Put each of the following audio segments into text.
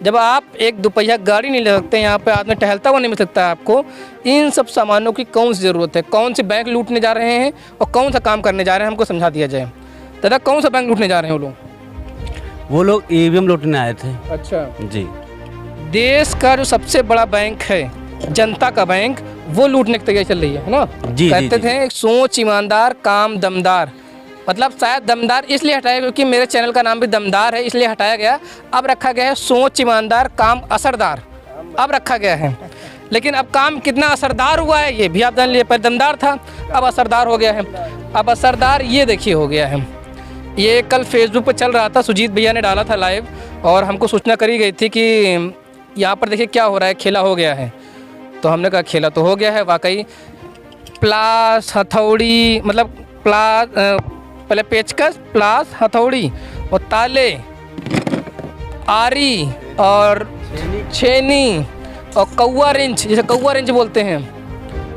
जब आप एक दोपहिया गाड़ी नहीं ले सकते, यहाँ पे आदमी टहलता हुआ नहीं मिल सकता आपको, इन सब सामानों की कौन सी ज़रूरत है? कौन सी बैंक लूटने जा रहे हैं और कौन सा काम करने जा रहे हैं, हमको समझा दिया जाए। दादा, कौन सा बैंक लूटने जा रहे हैं वो लोग ईवीएम लूटने आए थे। अच्छा जी। देश का जो सबसे बड़ा बैंक है, जनता का बैंक, वो लूटने की तैयारी चल रही है ना। जी, कहते जी, थे सोच ईमानदार, काम दमदार। मतलब शायद दमदार इसलिए हटाया क्योंकि मेरे चैनल का नाम भी दमदार है, इसलिए हटाया गया। अब रखा गया है सोच ईमानदार, काम असरदार, अब रखा गया है। लेकिन अब काम कितना असरदार हुआ है ये भी आप जान लीजिए। पहले दमदार था, अब असरदार हो गया है। अब असरदार ये देखिए हो गया है। ये कल फेसबुक पर चल रहा था, सुजीत भैया ने डाला था लाइव, और हमको सूचना करी गई थी कि यहाँ पर देखिए क्या हो रहा है, खेला हो गया है। तो हमने कहा खेला तो हो गया है वाकई। प्लास, हथौड़ी, मतलब पहले पेचकस, प्लास, हथौड़ी और ताले, आरी और छेनी और कौवा रेंच, जैसे कौवा रेंच बोलते हैं,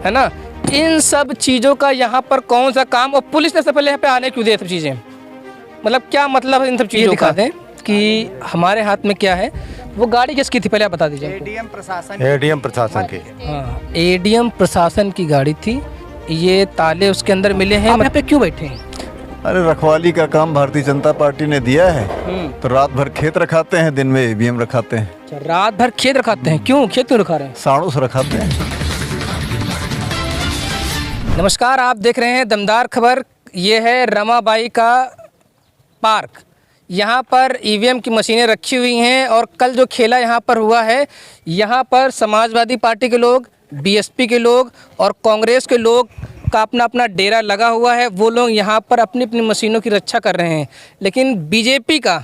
है ना। इन सब चीज़ों का यहाँ पर कौन सा काम, और पुलिस ने सबसे पहले यहाँ पे आने क्यों दिया सब चीज़ें? मतलब क्या मतलब है इन सब चीज़ों का? दिखा दें कि हमारे हाथ में क्या है। वो गाड़ी किसकी थी पहले आप बता दीजिए। एडीएम प्रशासन की। हाँ, एडीएम प्रशासन की गाड़ी थी। ये ताले उसके अंदर मिले हैं। आप यहाँ पे क्यों बैठे हैं? अरे रखवाली का काम भारतीय जनता पार्टी ने दिया है, तो रात भर खेत रखाते हैं, दिन में ईवीएम रखाते हैं। अच्छा, रात भर खेत रखाते हैं। क्यों खेत क्यों रखा रहे हैं? साड़ू से रखाते हैं। नमस्कार, आप देख रहे हैं दमदार खबर। ये है रमाबाई का पार्क। यहाँ पर ईवीएम की मशीनें रखी हुई हैं, और कल जो खेला यहाँ पर हुआ है, यहाँ पर समाजवादी पार्टी के लोग, बीएसपी के लोग और कांग्रेस के लोग का अपना अपना डेरा लगा हुआ है। वो लोग यहाँ पर अपनी अपनी मशीनों की रक्षा कर रहे हैं। लेकिन बीजेपी का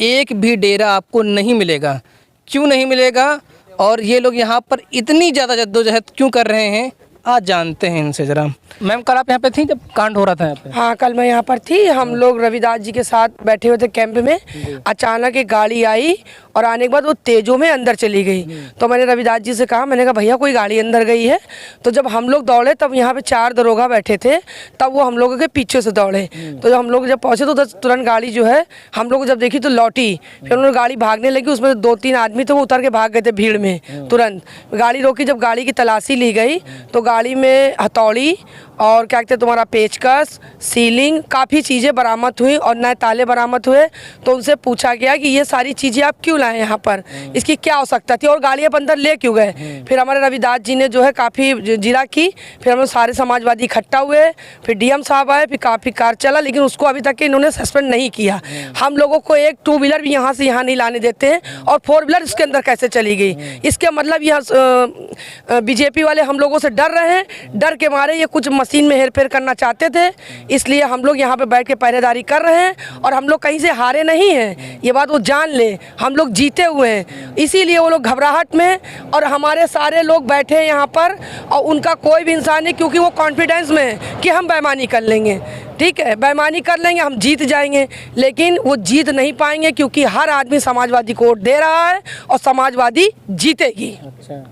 एक भी डेरा आपको नहीं मिलेगा। क्यों नहीं मिलेगा, और ये लोग यहाँ पर इतनी ज़्यादा जद्दोजहद क्यों कर रहे हैं, आज जानते हैं इनसे ज़रा। मैम, कल आप यहाँ पे थी जब कांड हो रहा था यहाँ पे? हाँ, कल मैं यहाँ पर थी। हम लोग रविदास जी के साथ बैठे हुए थे कैंप में। अचानक एक गाड़ी आई और आने के बाद वो तेजों में अंदर चली गई। तो मैंने रविदास जी से कहा, मैंने कहा भैया कोई गाड़ी अंदर गई है। तो जब हम लोग दौड़े तब यहाँ पे 4 दरोगा बैठे थे, तब वो हम लोगों के पीछे से दौड़े। तो जब हम लोग पहुँचे तो तुरंत गाड़ी जो है हम लोग जब देखी तो लौटी। फिर उन्होंने गाड़ी भागने लगी, उसमें 2-3 आदमी थे, वो उतर के भाग गए थे भीड़ में। तुरंत गाड़ी रोकी। जब गाड़ी की तलाशी ली गई तो गाड़ी में हथौड़ी और क्या कहते हैं तुम्हारा पेचकस, सीलिंग, काफ़ी चीज़ें बरामद हुई और नए ताले बरामद हुए। तो उनसे पूछा गया कि ये सारी चीज़ें आप क्यों लाए यहाँ पर, इसकी क्या आवश्यकता थी और गाड़ी आप अंदर ले क्यों गए। फिर हमारे रविदास जी ने जो है काफ़ी जिरा की। फिर हम लोग सारे समाजवादी इकट्ठा हुए। फिर डीएम साहब आए, फिर काफ़ी कार चला, लेकिन उसको अभी तक इन्होंने सस्पेंड नहीं किया। हम लोगों को एक 2 व्हीलर भी यहाँ से यहाँ नहीं लाने देते हैं, और 4 व्हीलर इसके अंदर कैसे चली गई। इसके मतलब यहाँ बीजेपी वाले हम लोगों से डर रहे हैं। डर के मारे ये कुछ मशीन में हेरफेर करना चाहते थे, इसलिए हम लोग यहाँ पे बैठ के पहरेदारी कर रहे हैं। और हम लोग कहीं से हारे नहीं हैं, ये बात वो जान ले। हम लोग जीते हुए हैं, इसीलिए वो लोग घबराहट में, और हमारे सारे लोग बैठे हैं यहाँ पर, और उनका कोई भी इंसान नहीं, क्योंकि वो कॉन्फिडेंस में है कि हम बेईमानी कर लेंगे। ठीक है, बेईमानी कर लेंगे, हम जीत जाएंगे, लेकिन वो जीत नहीं पाएंगे, क्योंकि हर आदमी समाजवादी को वोट दे रहा है और समाजवादी जीतेगी। अच्छा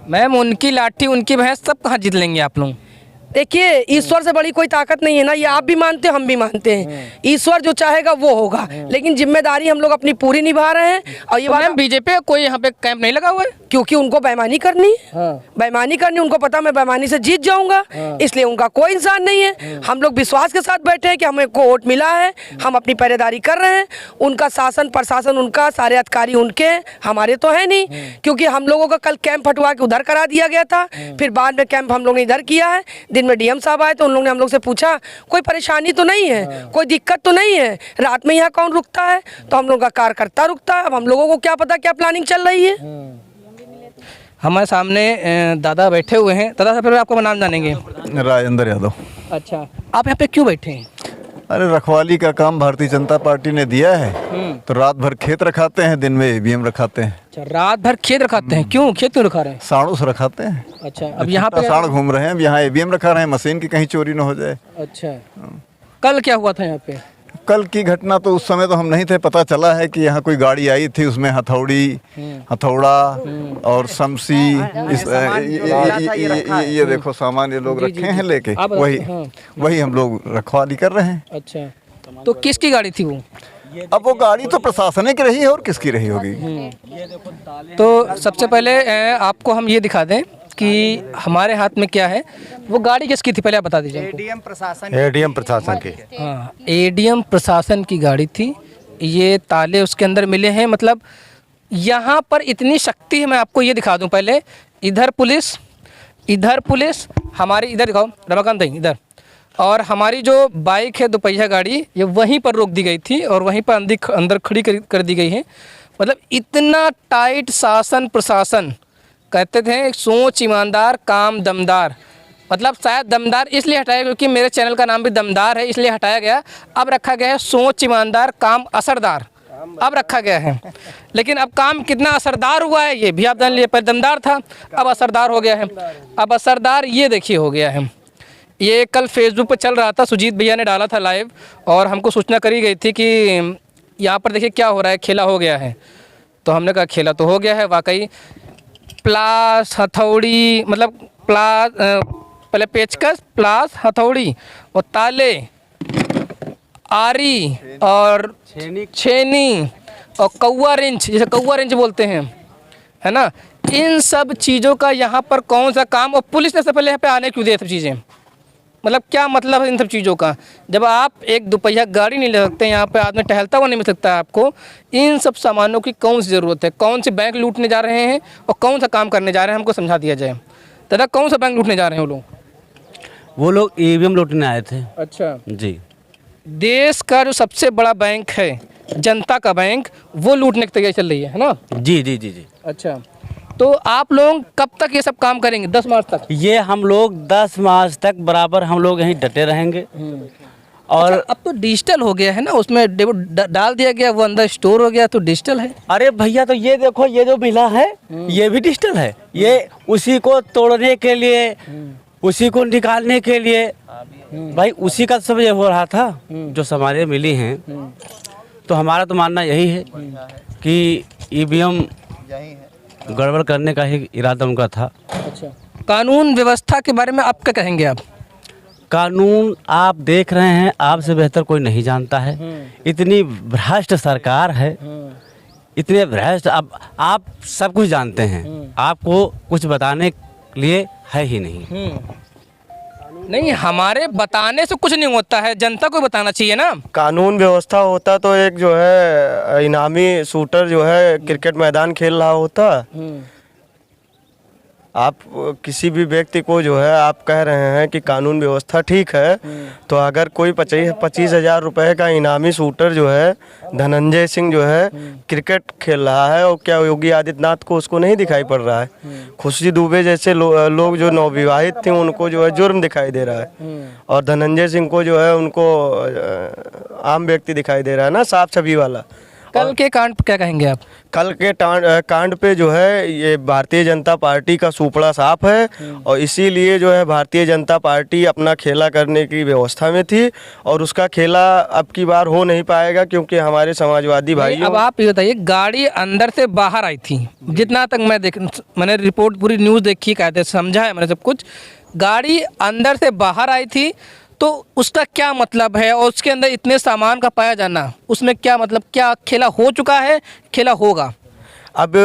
मैम, उनकी लाठी उनकी भैंस सब कहाँ जीत लेंगे आप लोग? देखिए, ईश्वर से बड़ी कोई ताकत नहीं है ना, ये आप भी मानते हैं, हम भी मानते हैं। ईश्वर जो चाहेगा वो होगा, लेकिन जिम्मेदारी हम लोग अपनी पूरी निभा रहे हैं। और ये तो मैम, बीजेपी का कोई यहाँ पे कैंप नहीं लगा हुआ है? क्योंकि उनको बेईमानी करनी है। बेईमानी करनी, उनको पता मैं बेईमानी से जीत जाऊंगा, इसलिए उनका कोई इंसान नहीं है। हम लोग विश्वास के साथ बैठे हैं कि हमें को वोट मिला है, हम अपनी पहरेदारी कर रहे हैं। उनका शासन प्रशासन उनका, सारे अधिकारी उनके, हमारे तो है नहीं। क्योंकि हम लोगों का कल कैंप हटवा के उधर करा दिया गया था, फिर बाद में कैंप हम लोग ने इधर किया है। दिन में डीएम साहब आए तो उन लोगों ने हम लोग से पूछा कोई परेशानी तो नहीं है, कोई दिक्कत तो नहीं है, रात में यहाँ कौन रुकता है। तो हम लोग का कार्यकर्ता रुकता है। अब हम लोगों को क्या पता क्या प्लानिंग चल रही है। हमारे सामने दादा बैठे हुए हैं। दादा साहब, आपका नाम जानेंगे? राजेंद्र यादव। अच्छा, आप यहाँ पे क्यों बैठे हैं? अरे रखवाली का काम भारतीय जनता पार्टी ने दिया है, तो रात भर खेत रखाते हैं, दिन में ईवीएम रखाते हैं। अच्छा, रात भर खेत रखाते हैं। क्यों खेत क्यों रखा रहे हैं? साड़ू से रखाते हैं। अच्छा, अब यहाँ पे साड़ घूम रहे हैं, अब यहाँ ईवीएम रखा रहे हैं, मशीन की कहीं चोरी न हो जाए। अच्छा, कल क्या हुआ था यहाँ पे? कल की घटना तो उस समय तो हम नहीं थे, पता चला है कि यहाँ कोई गाड़ी आई थी, उसमें हथौड़ी, हथौड़ा और शमशी, ये देखो सामान ये लोग रखे हैं लेके, वही हम लोग रखवाली कर रहे हैं। अच्छा, तो किसकी गाड़ी थी वो? अब वो गाड़ी तो प्रशासन की रही है और किसकी रही होगी। तो सबसे पहले आपको हम ये दिखा दें कि हमारे हाथ में क्या है। वो गाड़ी किसकी थी पहले आप बता दीजिए। एडीएम प्रशासन की। हाँ, एडीएम प्रशासन की गाड़ी थी। ये ताले उसके अंदर मिले हैं। मतलब यहाँ पर इतनी शक्ति है, मैं आपको ये दिखा दूँ पहले। इधर पुलिस हमारी, इधर दिखाओ रमाकांत भाई, इधर। और हमारी जो बाइक है दोपहिया गाड़ी, ये वहीं पर रोक दी गई थी और वहीं पर अंदर खड़ी कर दी गई है। मतलब इतना टाइट शासन प्रशासन। कहते थे सोच ईमानदार काम दमदार। मतलब शायद दमदार इसलिए हटाया क्योंकि मेरे चैनल का नाम भी दमदार है, इसलिए हटाया गया। अब रखा गया है सोच ईमानदार काम असरदार, अब रखा गया है। लेकिन अब काम कितना असरदार हुआ है ये भी आप जान लीजिए। पहले दमदार था, अब असरदार हो गया है। अब असरदार ये देखिए हो गया है। ये कल फेसबुक पर चल रहा था, सुजीत भैया ने डाला था लाइव और हमको सूचना करी गई थी कि यहाँ पर देखिए क्या हो रहा है, खेला हो गया है। तो हमने कहा खेला तो हो गया है वाकई। प्लास हथौड़ी, मतलब पहले पेचकस, प्लास, हथौड़ी और ताले, आरी और छेनी और कौवा रेंच, जैसे कौवा रेंच बोलते हैं, है ना। इन सब चीज़ों का यहाँ पर कौन सा काम, और पुलिस ने सबसे पहले यहाँ पे आने क्यों दिए सब चीज़ें। मतलब क्या मतलब है इन सब चीज़ों का। जब आप एक दोपहिया गाड़ी नहीं ले सकते, यहाँ पे आदमी टहलता हुआ नहीं मिल सकता आपको, इन सब सामानों की कौन सी ज़रूरत है। कौन से बैंक लूटने जा रहे हैं और कौन सा काम करने जा रहे हैं, हमको समझा दिया जाए। दादा कौन सा बैंक लूटने जा रहे हैं वो लोग ईवीएम लूटने आए थे। अच्छा जी। देश का जो सबसे बड़ा बैंक है, जनता का बैंक, वो लूटने की तैयारी चल रही है ना। जी जी जी जी। अच्छा, तो आप लोग कब तक ये सब काम करेंगे? 10 मार्च तक? ये हम लोग 10 मार्च तक बराबर हम लोग यहीं डटे रहेंगे। और अच्छा, अब तो डिजिटल हो गया है ना, उसमें डाल दिया गया, वो अंदर स्टोर हो गया, तो डिजिटल है। अरे भैया, तो ये देखो, ये जो मिला है ये भी डिजिटल है। ये उसी को तोड़ने के लिए, उसी को निकालने के लिए, भाई उसी का सब ये हो रहा था जो सामानें मिली हैं। तो हमारा तो मानना यही है कि ईवीएम गड़बड़ करने का ही इरादा उनका था। अच्छा, कानून व्यवस्था के बारे में आप क्या कहेंगे? आप कानून आप देख रहे हैं, आपसे बेहतर कोई नहीं जानता है। इतनी भ्रष्ट सरकार है, इतने भ्रष्ट। अब आप सब कुछ जानते हैं, आपको कुछ बताने के लिए है ही नहीं। नहीं, हमारे बताने से कुछ नहीं होता है, जनता को बताना चाहिए ना। कानून व्यवस्था होता तो एक जो है इनामी शूटर जो है क्रिकेट मैदान खेल रहा होता। आप किसी भी व्यक्ति को जो है आप कह रहे हैं कि कानून व्यवस्था ठीक है, तो अगर कोई 25,000 रुपए का इनामी शूटर जो है धनंजय सिंह जो है क्रिकेट खेल रहा है, और क्या योगी आदित्यनाथ को उसको नहीं दिखाई पड़ रहा है? खुशी दुबे जैसे लोग जो नवविवाहित थे उनको जो है जुर्म दिखाई दे रहा है, और धनंजय सिंह को जो है उनको आम व्यक्ति दिखाई दे रहा है ना, साफ छवि वाला। कल के कांड पे क्या कहेंगे आप? कल के कांड पे जो है ये भारतीय जनता पार्टी का सुपड़ा साफ है, और इसीलिए जो है भारतीय जनता पार्टी अपना खेला करने की व्यवस्था में थी, और उसका खेला अब की बार हो नहीं पाएगा क्योंकि हमारे समाजवादी भाई। अब आप ये बताइए, गाड़ी अंदर से बाहर आई थी, जितना तक मैंने रिपोर्ट पूरी न्यूज़ देखी, कहते समझा है मैंने सब कुछ। गाड़ी अंदर से बाहर आई थी, तो उसका क्या मतलब है? और उसके अंदर इतने सामान का पाया जाना, उसमें क्या मतलब, क्या खेला हो चुका है, खेला होगा? अब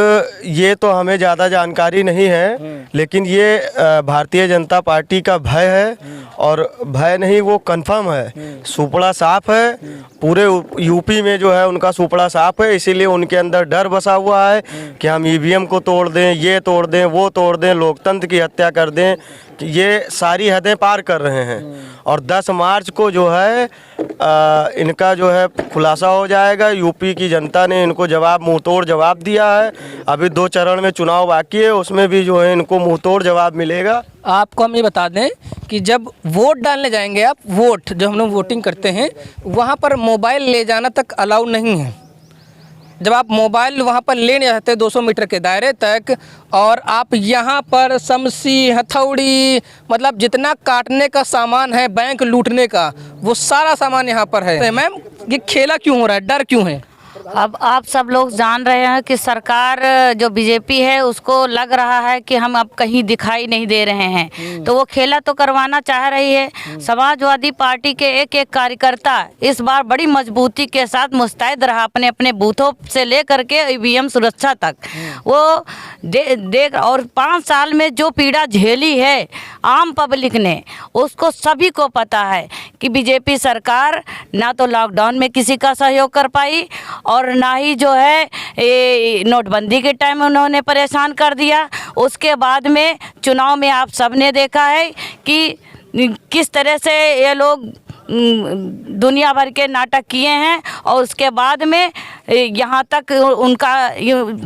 ये तो हमें ज़्यादा जानकारी नहीं है, लेकिन ये भारतीय जनता पार्टी का भय है, और भय नहीं, वो कंफर्म है। सुपड़ा साफ है, पूरे यूपी में जो है उनका सुपड़ा साफ है, इसीलिए उनके अंदर डर बसा हुआ है कि हम ईवीएम को तोड़ दें, ये तोड़ दें, वो तोड़ दें, लोकतंत्र की हत्या कर दें। ये सारी हदें पार कर रहे हैं, और 10 मार्च को जो है इनका जो है खुलासा हो जाएगा। यूपी की जनता ने इनको मुंह तोड़ जवाब दिया है। अभी 2 चरण में चुनाव बाकी है, उसमें भी जो है इनको मुंह तोड़ जवाब मिलेगा। आपको हम ये बता दें कि जब वोट डालने जाएंगे आप, वोट जब हम लोग वोटिंग करते हैं, वहाँ पर मोबाइल ले जाना तक अलाउ नहीं है। जब आप मोबाइल वहाँ पर ले नहीं जाते 200 मीटर के दायरे तक, और आप यहाँ पर समसी, हथौड़ी, मतलब जितना काटने का सामान है बैंक लूटने का, वो सारा सामान यहाँ पर है। तो मैम, ये खेला क्यों हो रहा है, डर क्यों है? अब आप सब लोग जान रहे हैं कि सरकार जो बीजेपी है उसको लग रहा है कि हम अब कहीं दिखाई नहीं दे रहे हैं, तो वो खेला तो करवाना चाह रही है। समाजवादी पार्टी के एक एक कार्यकर्ता इस बार बड़ी मजबूती के साथ मुस्तैद रहा, अपने अपने बूथों से लेकर के ईवीएम सुरक्षा तक वो देख और 5 साल में जो पीड़ा झेली है आम पब्लिक ने, उसको सभी को पता है कि बीजेपी सरकार ना तो लॉकडाउन में किसी का सहयोग कर पाई और ना ही जो है नोटबंदी के टाइम उन्होंने परेशान कर दिया। उसके बाद में चुनाव में आप सबने देखा है कि किस तरह से ये लोग दुनिया भर के नाटक किए हैं और उसके बाद में यहाँ तक उनका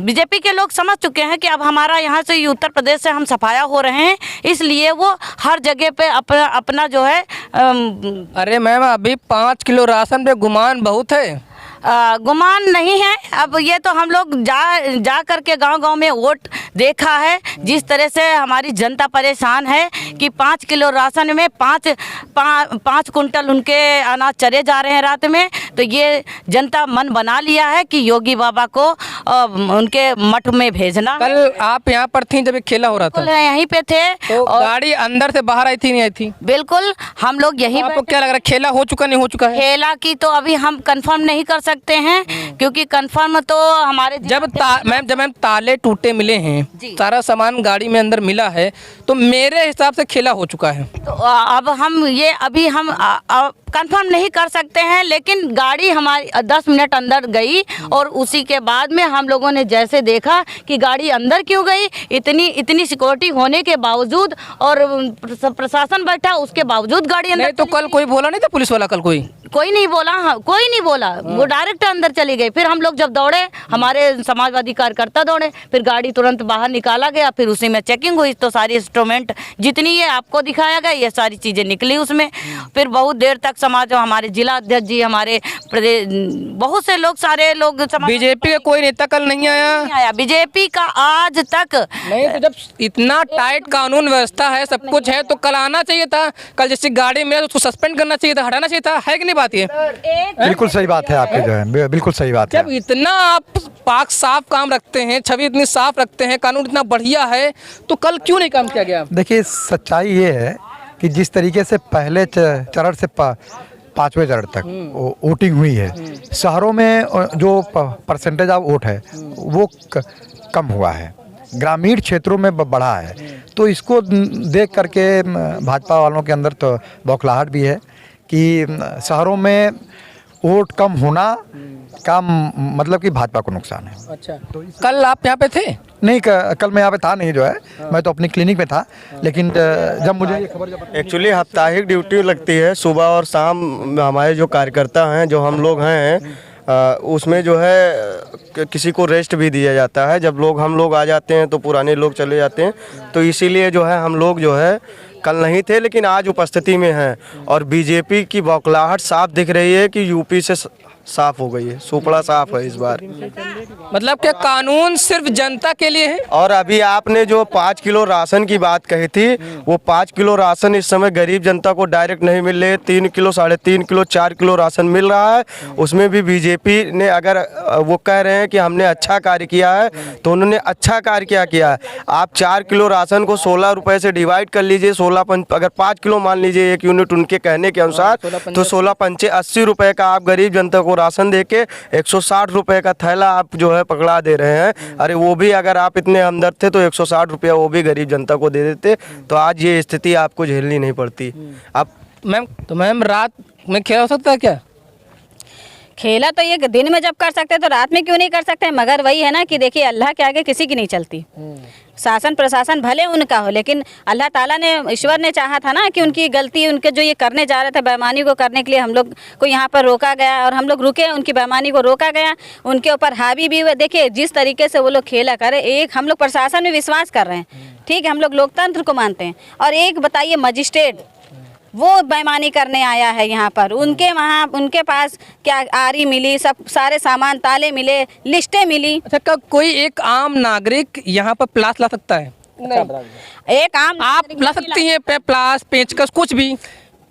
बीजेपी के लोग समझ चुके हैं कि अब हमारा यहाँ से उत्तर प्रदेश से हम सफाया हो रहे हैं, इसलिए वो हर जगह पे अपना जो है अरे मैम अभी 5 किलो राशन पे गुमान बहुत है। गुमान नहीं है। अब ये तो हम लोग जा करके गांव-गांव में वोट देखा है, जिस तरह से हमारी जनता परेशान है कि 5 किलो राशन में 5 कुंटल उनके अनाज चले जा रहे हैं रात में। तो ये जनता मन बना लिया है कि योगी बाबा को उनके मठ में भेजना। कल आप यहाँ पर थी जब ये खेला हो रहा था? यहीं पे थे। तो गाड़ी अंदर से बाहर आई थी नहीं आई थी? बिल्कुल, हम लोग यहीं। आपको क्या लग रहा है खेला हो चुका नहीं हो चुका है? खेला की तो अभी हम कंफर्म नहीं कर सकते हैं, क्योंकि कंफर्म तो हमारे जब मैम ताले टूटे मिले हैं, सारा सामान गाड़ी में अंदर मिला है, तो मेरे हिसाब से खेला हो चुका है। तो अब हम ये अभी हम कंफर्म नहीं कर सकते हैं, लेकिन गाड़ी हमारी 10 मिनट अंदर गई और उसी के बाद में हम लोगों ने जैसे देखा कि गाड़ी अंदर क्यों गई, इतनी सिक्योरिटी होने के बावजूद और प्रशासन बैठा उसके बावजूद गाड़ी अंदर। नहीं तो कल कोई बोला नहीं था पुलिस वाला? कल कोई नहीं बोला। हाँ, कोई नहीं बोला। वो डायरेक्ट अंदर चली गई। फिर हम लोग जब दौड़े, हमारे समाजवादी कार्यकर्ता दौड़े, फिर गाड़ी तुरंत बाहर निकाला गया, फिर उसी में चेकिंग हुई तो सारी इंस्ट्रूमेंट जितनी ये आपको दिखाया गया ये सारी चीज़ें निकली उसमें। फिर बहुत देर तक समाज, हमारे जिला अध्यक्ष जी, हमारे प्रदेश बहुत से लोग, सारे लोग, बीजेपी का कोई नेता कल नहीं आया? बीजेपी का आज तक नहीं। तो जब इतना टाइट कानून व्यवस्था है, सब कुछ है, तो कल आना चाहिए था। कल जैसे गाड़ी में उसको सस्पेंड करना चाहिए था, हटाना चाहिए था। है कि नहीं बात ये? बिल्कुल सही बात है आपके, जो है बिल्कुल सही बात है। जब इतना आप पाक साफ काम रखते हैं, छवि इतनी साफ रखते हैं, कानून इतना बढ़िया है, तो कल क्यों नहीं काम किया गया? देखिए सच्चाई ये है कि जिस तरीके से पहले चरण से 5वें चरण तक वोटिंग हुई है, शहरों में जो परसेंटेज ऑफ वोट है वो कम हुआ है, ग्रामीण क्षेत्रों में बढ़ा है। तो इसको देख करके भाजपा वालों के अंदर तो बौखलाहट भी है कि शहरों में वोट कम होना का मतलब कि भाजपा को नुकसान है। अच्छा, तो कल आप यहाँ पे थे? नहीं, कल मैं यहाँ पे था नहीं, जो है मैं तो अपनी क्लिनिक में था। लेकिन जब मुझे ये खबर, एक्चुअली साप्ताहिक ड्यूटी लगती है सुबह और शाम। हमारे जो कार्यकर्ता हैं, जो हम लोग हैं, उसमें जो है किसी को रेस्ट भी दिया जाता है। जब हम लोग आ जाते हैं तो पुराने लोग चले जाते हैं, तो इसीलिए जो है हम लोग जो है कल नहीं थे, लेकिन आज उपस्थिति में हैं। और बीजेपी की बौखलाहट साफ दिख रही है कि यूपी से साफ हो गई है, सुपड़ा साफ है इस बार। मतलब क्या कानून सिर्फ जनता के लिए है? और अभी आपने जो 5 किलो राशन की बात कही थी, वो 5 किलो राशन इस समय गरीब जनता को डायरेक्ट नहीं मिल रहे। 3 किलो, 3.5 किलो, 4 किलो राशन मिल रहा है। उसमें भी बीजेपी ने, अगर वो कह रहे हैं कि हमने अच्छा कार्य किया है, तो उन्होंने अच्छा कार्य क्या किया है? आप 4 किलो राशन को 16 रुपये से डिवाइड कर लीजिए। अगर 5 किलो मान लीजिए 1 यूनिट उनके कहने के अनुसार, तो 16 पंचे 80 रुपये का आप गरीब जनता को राशन देके 160 रुपये का थैला आप जो है पकड़ा दे रहे हैं। अरे वो भी अगर आप इतने हमदर्द थे तो 160 रुपया वो भी गरीब जनता को दे देते, तो आज ये स्थिति आपको झेलनी नहीं पड़ती। अब मैम रात में खेला हो सकता है क्या? खेला तो ये दिन में जब कर सकते हैं तो रात में क्यों नहीं कर सकते? मगर वही है ना कि देखिए, अल्लाह के आगे किसी की नहीं चलती। शासन प्रशासन भले उनका हो, लेकिन अल्लाह ताला ने, ईश्वर ने चाहा था ना कि उनकी गलती, उनके जो ये करने जा रहे थे बेईमानी को करने के लिए हम लोग को यहाँ पर रोका गया और हम लोग रुके, उनकी बेईमानी को रोका गया, उनके ऊपर हावी भी हुए। देखिए जिस तरीके से वो लोग खेला करे, एक हम लोग प्रशासन में विश्वास कर रहे हैं, ठीक है, हम लोग लोकतंत्र को मानते हैं, और एक बताइए मजिस्ट्रेट वो बेईमानी करने आया है यहाँ पर। उनके पास क्या आरी मिली, सब सारे सामान, ताले मिले, लिस्टें मिली। अच्छा, क्या कोई एक आम नागरिक यहाँ पर प्लास ला सकता है? नहीं, एक आम आप ला सकती हैं प्लास, पेचकस, कुछ भी?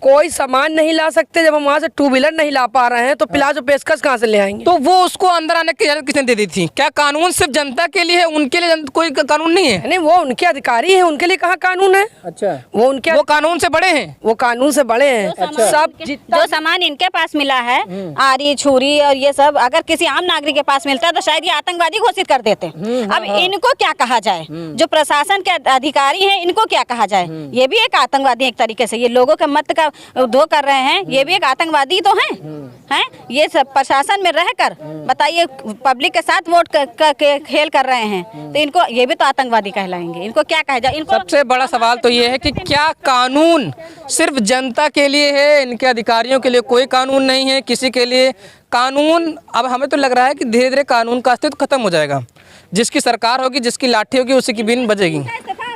कोई सामान नहीं ला सकते, जब हम वहाँ से 2 व्हीलर नहीं ला पा रहे हैं तो प्लाजो पेशकश कहाँ से ले आएंगे? तो वो उसको अंदर आने की इजाजत किसने दे दी थी? क्या कानून सिर्फ जनता के लिए है, उनके लिए कोई कानून नहीं है? नहीं, वो उनके अधिकारी हैं, उनके लिए कहाँ कानून है? अच्छा, वो कानून से बड़े हैं, वो कानून से बड़े हैं। सब जो सामान इनके पास मिला है, आरी छुरी और ये सब, अगर किसी आम नागरिक के पास मिलता है तो शायद ये आतंकवादी घोषित कर देते। अब इनको क्या कहा जाए? जो प्रशासन के अधिकारी हैं, इनको क्या कहा जाए? ये भी एक आतंकवादी एक तरीके से, ये लोगों के मत का धो कर रहे हैं, ये भी एक आतंकवादी तो हैं। ये सब प्रशासन में रहकर बताइए, पब्लिक के साथ वोट के खेल कर रहे हैं, तो इनको ये भी तो आतंकवादी कहलाएंगे। इनको क्या कहा जाए? इनको सबसे बड़ा सवाल तो ये है कि क्या कानून सिर्फ जनता के लिए है, इनके अधिकारियों के लिए कोई कानून नहीं है, किसी के लिए कानून? अब हमें तो लग रहा है कि धीरे धीरे कानून का अस्तित्व खत्म हो जाएगा। जिसकी सरकार होगी, जिसकी लाठी होगी, उसी की बीन बजेगी।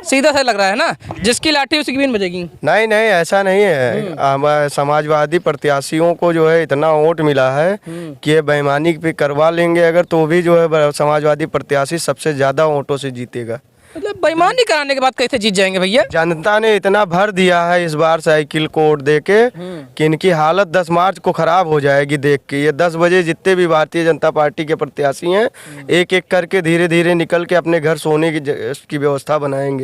सीधा सा लग रहा है ना, जिसकी लाठी उसी की बीन बजेगी। नहीं नहीं, ऐसा नहीं है। हमारे समाजवादी प्रत्याशियों को जो है इतना वोट मिला है कि ये बेईमानी पे करवा लेंगे अगर, तो भी जो है समाजवादी प्रत्याशी सबसे ज़्यादा वोटों से जीतेगा। मतलब बेईमानी कराने के बाद कैसे जीत जाएंगे भैया? जनता ने इतना भर दिया है इस बार साइकिल को वोट दे के कि इनकी हालत 10 मार्च को खराब हो जाएगी देख के। ये 10 बजे जितने भी भारतीय जनता पार्टी के प्रत्याशी हैं, एक एक करके धीरे धीरे निकल के अपने घर सोने की व्यवस्था बनाएंगे।